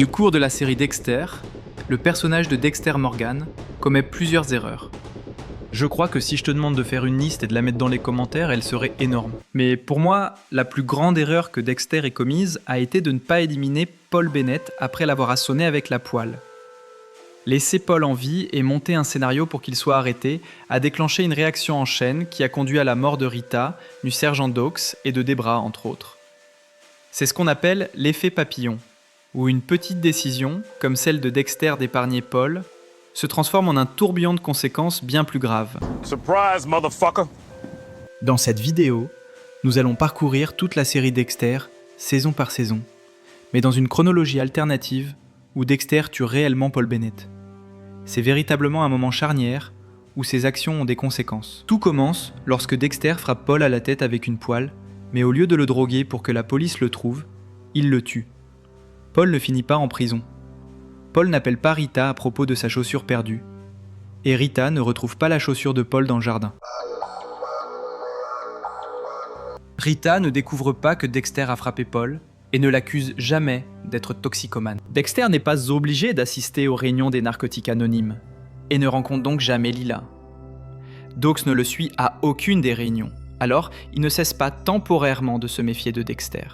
Au cours de la série Dexter, le personnage de Dexter Morgan commet plusieurs erreurs. Je crois que si je te demande de faire une liste et de la mettre dans les commentaires, elle serait énorme. Mais pour moi, la plus grande erreur que Dexter ait commise a été de ne pas éliminer Paul Bennett après l'avoir assommé avec la poêle. Laisser Paul en vie et monter un scénario pour qu'il soit arrêté a déclenché une réaction en chaîne qui a conduit à la mort de Rita, du sergent Dawes et de Debra entre autres. C'est ce qu'on appelle l'effet papillon, où une petite décision, comme celle de Dexter d'épargner Paul, se transforme en un tourbillon de conséquences bien plus graves. Surprise, motherfucker! Dans cette vidéo, nous allons parcourir toute la série Dexter, saison par saison, mais dans une chronologie alternative où Dexter tue réellement Paul Bennett. C'est véritablement un moment charnière où ses actions ont des conséquences. Tout commence lorsque Dexter frappe Paul à la tête avec une poêle, mais au lieu de le droguer pour que la police le trouve, il le tue. Paul ne finit pas en prison. Paul n'appelle pas Rita à propos de sa chaussure perdue. Et Rita ne retrouve pas la chaussure de Paul dans le jardin. Rita ne découvre pas que Dexter a frappé Paul et ne l'accuse jamais d'être toxicomane. Dexter n'est pas obligé d'assister aux réunions des narcotiques anonymes et ne rencontre donc jamais Lila. Dawes ne le suit à aucune des réunions, alors il ne cesse pas temporairement de se méfier de Dexter.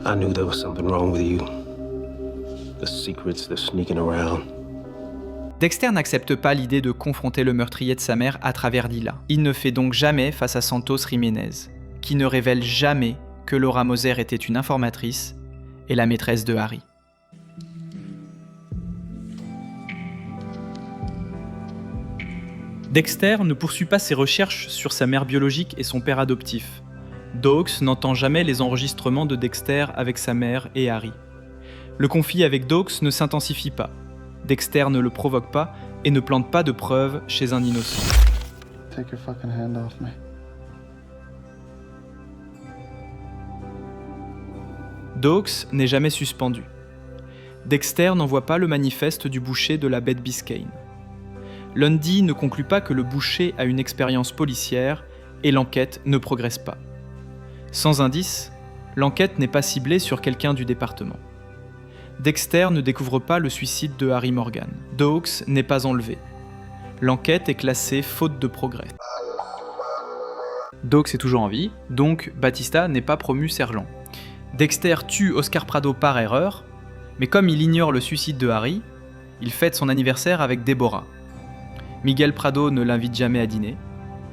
I knew there was something wrong with you. The secrets, they're sneaking around. Dexter n'accepte pas l'idée de confronter le meurtrier de sa mère à travers Lila. Il ne fait donc jamais face à Santos Jiménez, qui ne révèle jamais que Laura Moser était une informatrice et la maîtresse de Harry. Dexter ne poursuit pas ses recherches sur sa mère biologique et son père adoptif. Dawes n'entend jamais les enregistrements de Dexter avec sa mère et Harry. Le conflit avec Dawes ne s'intensifie pas. Dexter ne le provoque pas et ne plante pas de preuves chez un innocent. Take your fucking hand off me. Dawes n'est jamais suspendu. Dexter n'envoie pas le manifeste du boucher de la baie de Biscayne. Lundy ne conclut pas que le boucher a une expérience policière et l'enquête ne progresse pas. Sans indice, l'enquête n'est pas ciblée sur quelqu'un du département. Dexter ne découvre pas le suicide de Harry Morgan. Dawes n'est pas enlevé. L'enquête est classée faute de progrès. Dawes est toujours en vie, donc Batista n'est pas promu sergent. Dexter tue Oscar Prado par erreur, mais comme il ignore le suicide de Harry, il fête son anniversaire avec Deborah. Miguel Prado ne l'invite jamais à dîner.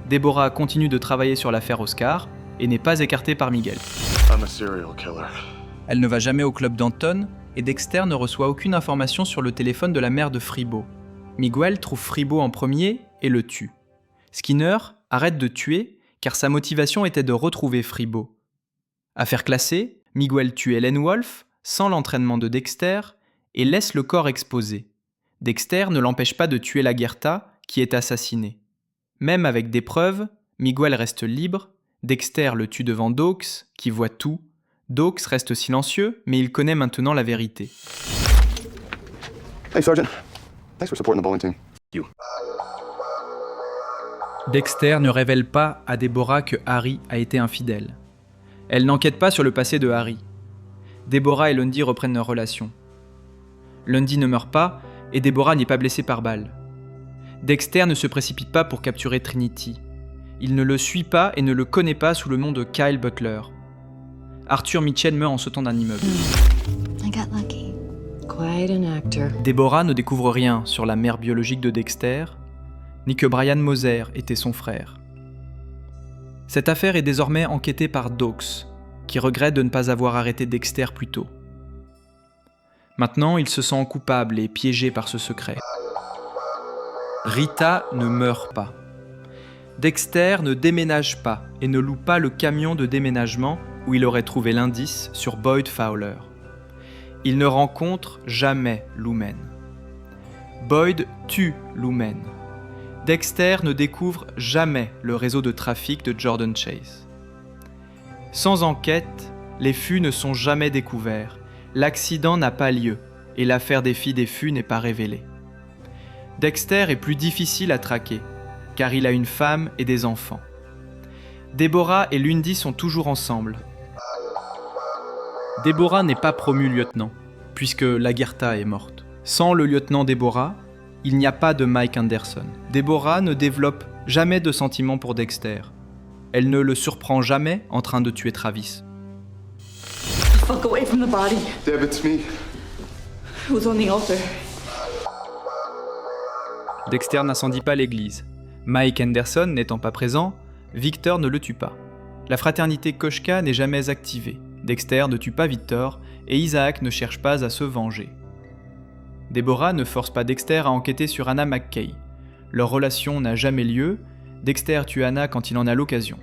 Deborah continue de travailler sur l'affaire Oscar et n'est pas écartée par Miguel. I'm a serial killer. Elle ne va jamais au club d'Anton et Dexter ne reçoit aucune information sur le téléphone de la mère de Fribo. Miguel trouve Fribo en premier et le tue. Skinner arrête de tuer car sa motivation était de retrouver Fribo. Affaire classée, Miguel tue Ellen Wolf sans l'entraînement de Dexter et laisse le corps exposé. Dexter ne l'empêche pas de tuer Lagertha qui est assassinée. Même avec des preuves, Miguel reste libre. Dexter le tue devant Dawes, qui voit tout. Dawes reste silencieux, mais il connaît maintenant la vérité. Hey, Sergeant. Thanks for supporting the bowling team. Dexter ne révèle pas à Deborah que Harry a été infidèle. Elle n'enquête pas sur le passé de Harry. Deborah et Lundy reprennent leur relation. Lundy ne meurt pas et Deborah n'est pas blessée par balle. Dexter ne se précipite pas pour capturer Trinity. Il ne le suit pas et ne le connaît pas sous le nom de Kyle Butler. Arthur Mitchell meurt en sautant d'un immeuble. I got lucky. Quite an actor. Deborah ne découvre rien sur la mère biologique de Dexter, ni que Brian Moser était son frère. Cette affaire est désormais enquêtée par Dawes, qui regrette de ne pas avoir arrêté Dexter plus tôt. Maintenant, il se sent coupable et piégé par ce secret. Rita ne meurt pas. Dexter ne déménage pas et ne loue pas le camion de déménagement où il aurait trouvé l'indice sur Boyd Fowler. Il ne rencontre jamais Lumen. Boyd tue Lumen. Dexter ne découvre jamais le réseau de trafic de Jordan Chase. Sans enquête, les fûts ne sont jamais découverts, l'accident n'a pas lieu et l'affaire des filles des fûts n'est pas révélée. Dexter est plus difficile à traquer, car il a une femme et des enfants. Deborah et Lundy sont toujours ensemble. Deborah n'est pas promue lieutenant, puisque Lagertha est morte. Sans le lieutenant Deborah, il n'y a pas de Mike Anderson. Deborah ne développe jamais de sentiments pour Dexter. Elle ne le surprend jamais en train de tuer Travis. Fuck away from the body. Deb, it's me. Who's on the altar? Dexter n'incendie pas l'église. Mike Anderson n'étant pas présent, Victor ne le tue pas. La fraternité Koshka n'est jamais activée. Dexter ne tue pas Victor et Isaac ne cherche pas à se venger. Deborah ne force pas Dexter à enquêter sur Anna McKay. Leur relation n'a jamais lieu, Dexter tue Anna quand il en a l'occasion.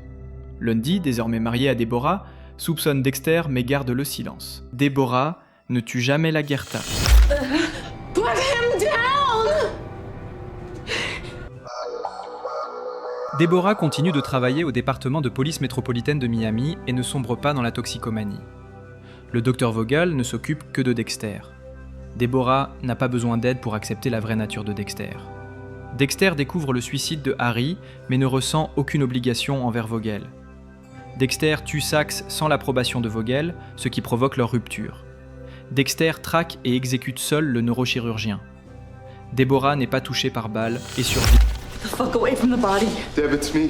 Lundy, désormais marié à Deborah, soupçonne Dexter mais garde le silence. Deborah ne tue jamais Lagertha. Put him down! Deborah continue de travailler au département de police métropolitaine de Miami et ne sombre pas dans la toxicomanie. Le docteur Vogel ne s'occupe que de Dexter. Deborah n'a pas besoin d'aide pour accepter la vraie nature de Dexter. Dexter découvre le suicide de Harry, mais ne ressent aucune obligation envers Vogel. Dexter tue Sax sans l'approbation de Vogel, ce qui provoque leur rupture. Dexter traque et exécute seul le neurochirurgien. Deborah n'est pas touchée par balle et survit. The fuck away from the body. Deb, it's me.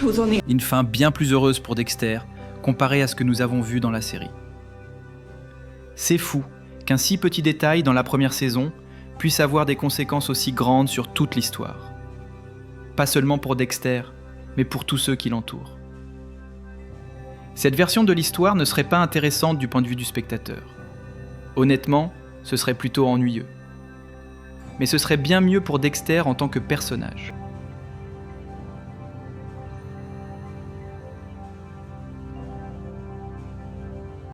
Who's on the... Une fin bien plus heureuse pour Dexter, comparée à ce que nous avons vu dans la série. C'est fou qu'un si petit détail dans la première saison puisse avoir des conséquences aussi grandes sur toute l'histoire. Pas seulement pour Dexter, mais pour tous ceux qui l'entourent. Cette version de l'histoire ne serait pas intéressante du point de vue du spectateur. Honnêtement, ce serait plutôt ennuyeux. Mais ce serait bien mieux pour Dexter en tant que personnage.